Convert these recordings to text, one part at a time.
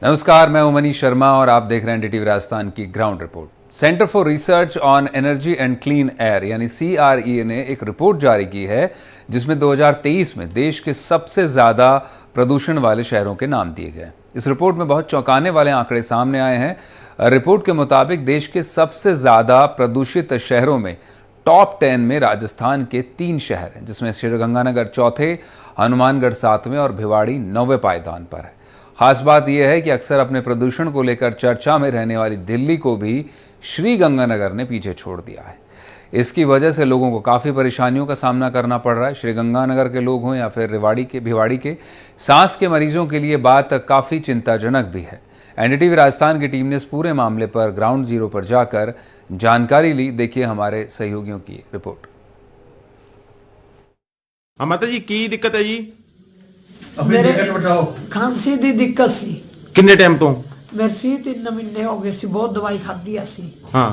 नमस्कार, मैं हूं मनीष शर्मा और आप देख रहे हैं एनडीटीवी राजस्थान की ground report. Centre for research on energy and clean air यानी CRE ने एक रिपोर्ट जारी की है जिसमें 2023 में देश के सबसे ज़्यादा प्रदूषण वाले शहरों के नाम दिए गए। इस रिपोर्ट में बहुत चौंकाने वाले आंकड़े सामने आए हैं। रिपोर्ट के मुताबिक देश के सबसे ज़्यादा प्रदूषित शहरों में टॉप 10 में राजस्थान के 3 शहर हैं, जिसमें श्रीगंगानगर चौथे, हनुमानगढ़ 7वें और भिवाड़ी 9वें पायदान पर है। खास बात यह है कि अक्सर अपने प्रदूषण को लेकर चर्चा में रहने वाली दिल्ली को भी श्रीगंगानगर ने पीछे छोड़ दिया है। इसकी वजह से लोगों को काफ़ी परेशानियों का सामना करना पड़ रहा है। श्रीगंगानगर के लोग हों या फिर भिवाड़ी के सांस के मरीजों के लिए बात काफ़ी चिंताजनक भी है। एनडीटीवी राजस्थान की टीम ने इस पूरे मामले पर ग्राउंड जीरो पर जाकर जानकारी ली। देखिए हमारे सहयोगियों की रिपोर्ट। माता जी की दिक्कत है जी? मेरे खांसी दी दिक्कत सी। किन्ने टाइम तो? मेरे सी 3 महीने हो गए सी, बहुत दवाई खाधी सी। हाँ,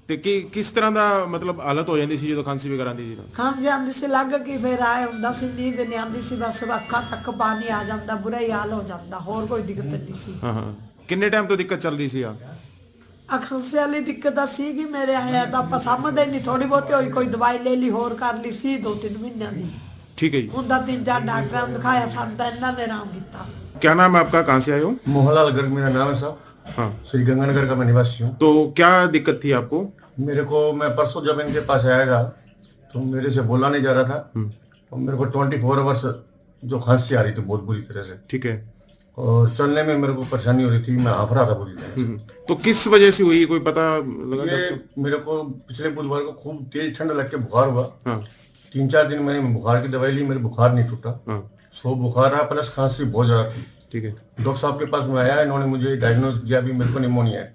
ਤੇ ਕਿਸ ਤਰ੍ਹਾਂ ਦਾ ਮਤਲਬ ਹਾਲਤ ਹੋ ਜਾਂਦੀ ਸੀ ਜਦੋਂ ਖਾਂਸੀ ਵਗੈਰਾ ਆਉਂਦੀ ਸੀ? ਖਾਂਸੀ ਆਉਂਦੀ ਸੀ, ਲੱਗ ਕੇ ਫਿਰ ਆਏ ਹੁੰਦਾ ਸੀ, ਨੀਂਦ ਨਹੀਂ ਆਉਂਦੀ ਸੀ, ਬਸ ਅੱਖਾਂ ਤੱਕ ਪਾਣੀ ਆ ਜਾਂਦਾ, ਬੁਰਾ ਹੀ ਹਾਲ ਹੋ ਜਾਂਦਾ, ਹੋਰ ਕੋਈ ਦਿੱਕਤ ਨਹੀਂ ਸੀ। ਹਾਂ ਹਾਂ, ਕਿੰਨੇ ਟਾਈਮ ਤੋਂ ਦਿੱਕਤ ਚੱਲ ਰਹੀ ਸੀ ਆ? ਖਾਂਸੀ ਵਾਲੀ ਦਿੱਕਤ ਆ ਸੀ ਕਿ ਮੇਰੇ ਆਇਆ ਤਾਂ ਆਪਾਂ ਸਮਝਦੇ ਨਹੀਂ, ਥੋੜੀ ਬਹੁਤੀ ਹੋਈ, ਕੋਈ ਦਵਾਈ ਲੈ ਲਈ, ਹੋਰ ਕਰ ਲਈ ਸੀ 2-3 ਮਹੀਨਿਆਂ ਦੀ। ठीक है जी। ਹੁੰਦਾ 3-4 ਡਾਕਟਰਾਂ ਨੂੰ ਦਿਖਾਇਆ, ਸਾਨੂੰ ਤਾਂ ਇਹਨਾਂ ਨੇ ਆਰਾਮ ਕੀਤਾ। क्या नाम है आपका, कहाँ से आए हो? मोहनलाल गर्ग मेरा नाम है साहब। हाँ, श्रीगंगानगर का मैं निवासी हूँ। तो क्या दिक्कत थी आपको? मेरे को, मैं परसों जब इनके पास आया था तो मेरे से बोला नहीं जा रहा था और मेरे को 24 आवर्स जो खांसी आ रही थी बहुत बुरी तरह से। ठीक है। और चलने में मेरे को परेशानी हो रही थी, मैं हाफ रहा था पूरी तरह। तो किस वजह से हुई, कोई पता लगा? ये मेरे को पिछले बुधवार को खूब तेज ठंड लग के बुखार हुआ। हाँ 3-4 दिन मैंने बुखार की दवाई ली, मेरे बुखार नहीं टूटा। हाँ, सो बुखार रहा प्लस खांसी बहुत ज्यादा थी। ठीक है। डॉक्टर साहब के पास में आया, इन्होंने मुझे डायग्नोज किया भी मेरे को निमोनिया है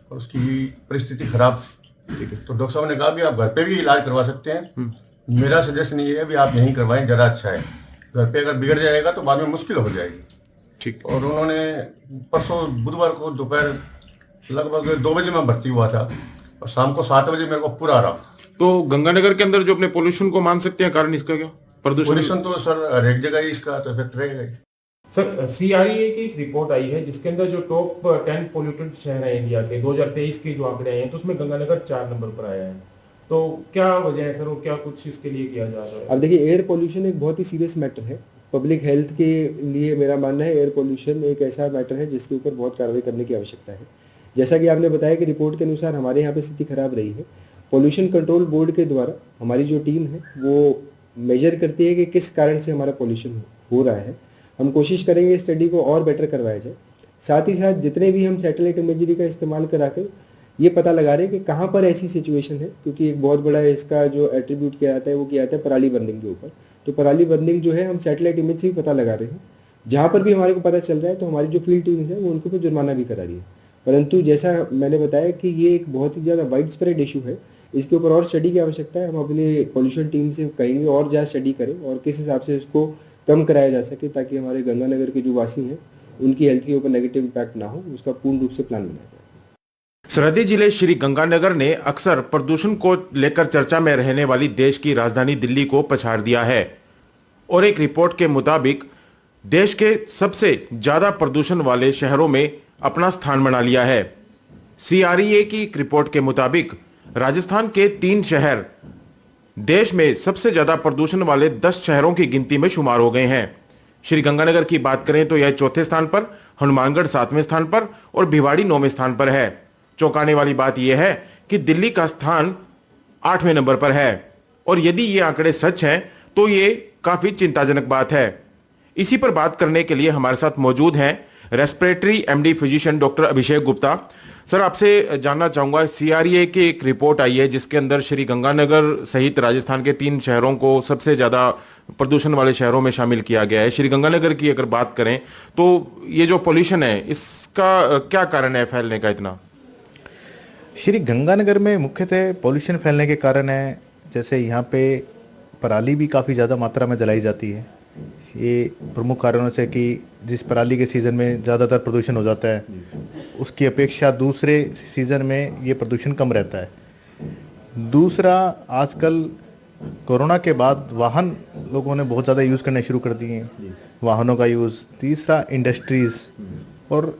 और उसकी परिस्थिति खराब थी। ठीक है। तो डॉक्टर साहब ने कहा भी आप घर पे भी इलाज करवा सकते हैं। मेरा सजेशन ये है भी आप यहीं करवाएं, ज़्यादा अच्छा है। घर पे अगर बिगड़ जाएगा तो बाद में मुश्किल हो जाएगी। ठीक। और उन्होंने परसों बुधवार को दोपहर लगभग 2 बजे मैं भर्ती हुआ था और शाम को 7 बजे मेरे को पूरा आराम। तो गंगानगर के अंदर जो अपने पोल्यूशन को मान सकते हैं कारण इसका क्या? पोल्यूशन तो सर हर एक जगह ही इसका तो इफेक्ट रहेगा ही। सर CRE की एक रिपोर्ट आई है जिसके अंदर जो टॉप 10 पोल्यूटेड शहर है इंडिया के 2023 के जो आंकड़े आए हैं तो उसमें गंगानगर 4 नंबर पर आया है। तो क्या वजह है सर और क्या कुछ इसके लिए किया जा रहा है? अब देखिए, एयर पोल्यूशन एक बहुत ही सीरियस मैटर है। पब्लिक हेल्थ के लिए मेरा मानना है एयर पोल्यूशन एक ऐसा मैटर है जिसके ऊपर बहुत कार्रवाई करने की आवश्यकता है। जैसा कि आपने बताया कि रिपोर्ट के अनुसार हमारे यहाँ पे स्थिति खराब रही है। पोल्यूशन कंट्रोल बोर्ड के द्वारा हमारी जो टीम है वो मेजर करती है कि किस कारण से हमारा पोल्यूशन हो रहा है। हम कोशिश करेंगे स्टडी को और बेटर करवाया जाए। साथ ही साथ जितने भी हम सैटेलाइट इमेजरी का इस्तेमाल करा के ये पता लगा रहे हैं कि कहाँ पर ऐसी सिचुएशन है, क्योंकि एक बहुत बड़ा इसका जो एट्रीब्यूट किया जाता है वो किया जाता है पराली बर्निंग के ऊपर। तो पराली बर्निंग जो है हम सैटेलाइट इमेज से ही पता लगा रहे हैं। जहाँ पर भी हमारे को पता चल रहा है तो हमारी जो फील्ड टीम्स है वो उनको भी जुर्माना भी करा रही है। परंतु जैसा मैंने बताया कि ये एक बहुत ही ज़्यादा वाइड स्प्रेड इशू है, इसके ऊपर और स्टडी की आवश्यकता है। हम अपने पॉल्यूशन टीम से कहेंगे और ज़्यादा स्टडी करें और किस हिसाब से इसको कम कराया जा सके ताकि हमारे गंगानगर के जो वासी हैं उनकी हेल्थ के ऊपर नेगेटिव इम्पैक्ट ना हो, उसका पूर्ण रूप से प्लान बनाया जाए। सरहदी जिले श्री गंगानगर ने अक्सर प्रदूषण को लेकर चर्चा में रहने वाली देश की राजधानी दिल्ली को पछाड़ दिया है और एक रिपोर्ट के मुताबिक देश के सबसे ज्यादा प्रदूषण वाले शहरों में अपना स्थान बना लिया है। CRE की एक रिपोर्ट के मुताबिक राजस्थान के 3 शहर देश में सबसे ज्यादा प्रदूषण वाले 10 शहरों की गिनती में शुमार हो गए हैं। श्री गंगानगर की बात करें तो यह चौथे स्थान पर, हनुमानगढ़ 7वें स्थान पर और भिवाड़ी 9वें स्थान पर है। चौंकाने वाली बात यह है कि दिल्ली का स्थान 8वें नंबर पर है और यदि ये आंकड़े सच हैं तो ये काफी चिंताजनक बात है। इसी पर बात करने के लिए हमारे साथ मौजूद हैं respiratory MD physician doctor Abhishek Gupta. Sir, आपसे जानना चाहूंगा, CRE की एक रिपोर्ट आई है जिसके अंदर श्री गंगानगर सहित राजस्थान के 3 शहरों को सबसे ज्यादा प्रदूषण वाले शहरों में शामिल किया गया है। श्री गंगानगर की अगर बात करें तो ये जो पोल्यूशन है इसका क्या कारण है फैलने का इतना? श्री गंगानगर में मुख्यतः पोल्यूशन फैलने के कारण है, जैसे यहाँ पे पराली भी काफ़ी ज़्यादा मात्रा में जलाई जाती है। ये प्रमुख कारणों से कि जिस पराली के सीज़न में ज़्यादातर प्रदूषण हो जाता है उसकी अपेक्षा दूसरे सीज़न में ये प्रदूषण कम रहता है। दूसरा, आजकल कोरोना के बाद वाहन लोगों ने बहुत ज़्यादा यूज़ करने शुरू कर दिए हैं, वाहनों का यूज़। तीसरा, इंडस्ट्रीज़ और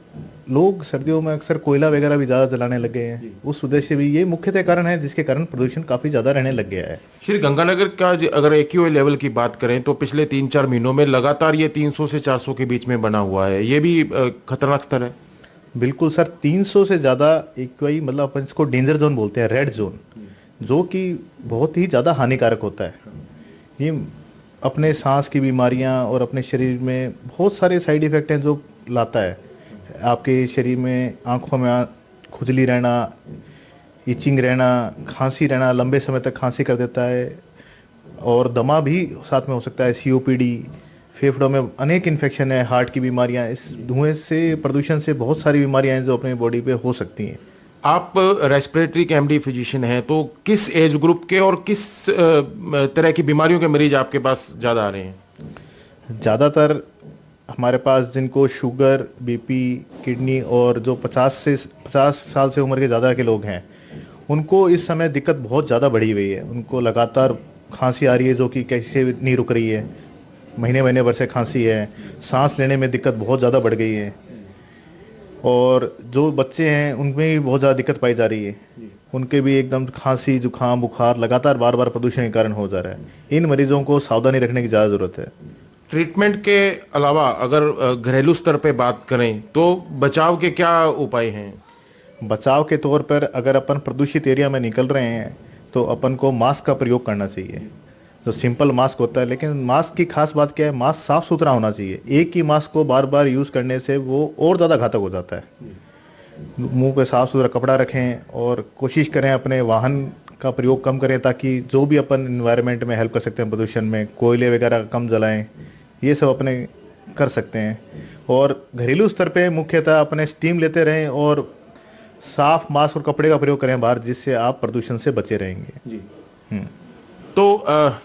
लोग सर्दियों में अक्सर कोयला वगैरह भी ज़्यादा जलाने लग गए हैं। उस उद्देश्य से भी ये मुख्यतः कारण है जिसके कारण प्रदूषण काफ़ी ज़्यादा रहने लग गया है। श्री गंगानगर का अगर एक्यूआई लेवल की बात करें तो पिछले 3-4 महीनों में लगातार ये 300 से 400 के बीच में बना हुआ है। ये भी खतरनाक स्तर है। बिल्कुल सर, 300 से ज़्यादा एक्यूआई मतलब अपन इसको डेंजर जोन बोलते हैं, रेड जोन, जो कि बहुत ही ज़्यादा हानिकारक होता है। ये अपने सांस की बीमारियां और अपने शरीर में बहुत सारे साइड इफ़ेक्ट हैं जो लाता है। आपके शरीर में आंखों में खुजली रहना, इचिंग रहना, खांसी रहना, लंबे समय तक खांसी कर देता है और दमा भी साथ में हो सकता है, सीओपीडी, फेफड़ों में अनेक इन्फेक्शन है, हार्ट की बीमारियां। इस धुएं से, प्रदूषण से बहुत सारी बीमारियां हैं जो अपनी बॉडी पे हो सकती हैं। आप रेस्पिरेटरी के एमडी फिजिशियन हैं, तो किस एज ग्रुप के और किस तरह की बीमारियों के मरीज आपके पास ज़्यादा आ रहे हैं? ज़्यादातर हमारे पास जिनको शुगर, बीपी, किडनी और जो 50 साल से उम्र के ज़्यादा के लोग हैं, उनको इस समय दिक्कत बहुत ज़्यादा बढ़ी हुई है। उनको लगातार खांसी आ रही है जो कि कैसे नहीं रुक रही है, महीने महीने भर से खांसी है, सांस लेने में दिक्कत बहुत ज़्यादा बढ़ गई है और जो बच्चे हैं उनमें भी बहुत ज़्यादा दिक्कत पाई जा रही है। उनके भी एकदम खांसी, जुकाम, बुखार लगातार बार बार प्रदूषण के कारण हो जा रहा है। इन मरीजों को सावधानी रखने की ज़्यादा ज़रूरत है। ट्रीटमेंट के अलावा अगर घरेलू स्तर पे बात करें तो बचाव के क्या उपाय हैं? बचाव के तौर पर अगर अपन प्रदूषित एरिया में निकल रहे हैं तो अपन को मास्क का प्रयोग करना चाहिए, जो सिंपल मास्क होता है। लेकिन मास्क की खास बात क्या है, मास्क साफ सुथरा होना चाहिए। एक ही मास्क को बार बार यूज़ करने से वो और ज़्यादा घातक हो जाता है। मुंह पे साफ सुथरा कपड़ा रखें और कोशिश करें अपने वाहन का प्रयोग कम करें ताकि जो भी अपन इन्वायरमेंट में हेल्प कर सकते हैं प्रदूषण में, कोयले वगैरह कम जलाएं, ये सब अपने कर सकते हैं। और घरेलू स्तर पे मुख्यतः अपने स्टीम लेते रहें और साफ मास्क और कपड़े का प्रयोग करें बाहर, जिससे आप प्रदूषण से बचे रहेंगे। जी। तो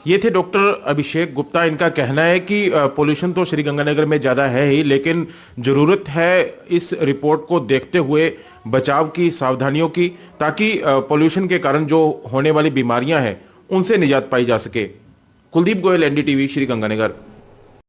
ये थे डॉक्टर अभिषेक गुप्ता। इनका कहना है कि पोल्यूशन तो श्री गंगानगर में ज़्यादा है ही, लेकिन ज़रूरत है इस रिपोर्ट को देखते हुए बचाव की, सावधानियों की, ताकि पोल्यूशन के कारण जो होने वाली बीमारियां हैं उनसे निजात पाई जा सके। कुलदीप गोयल, एनडीटीवी, श्री गंगानगर।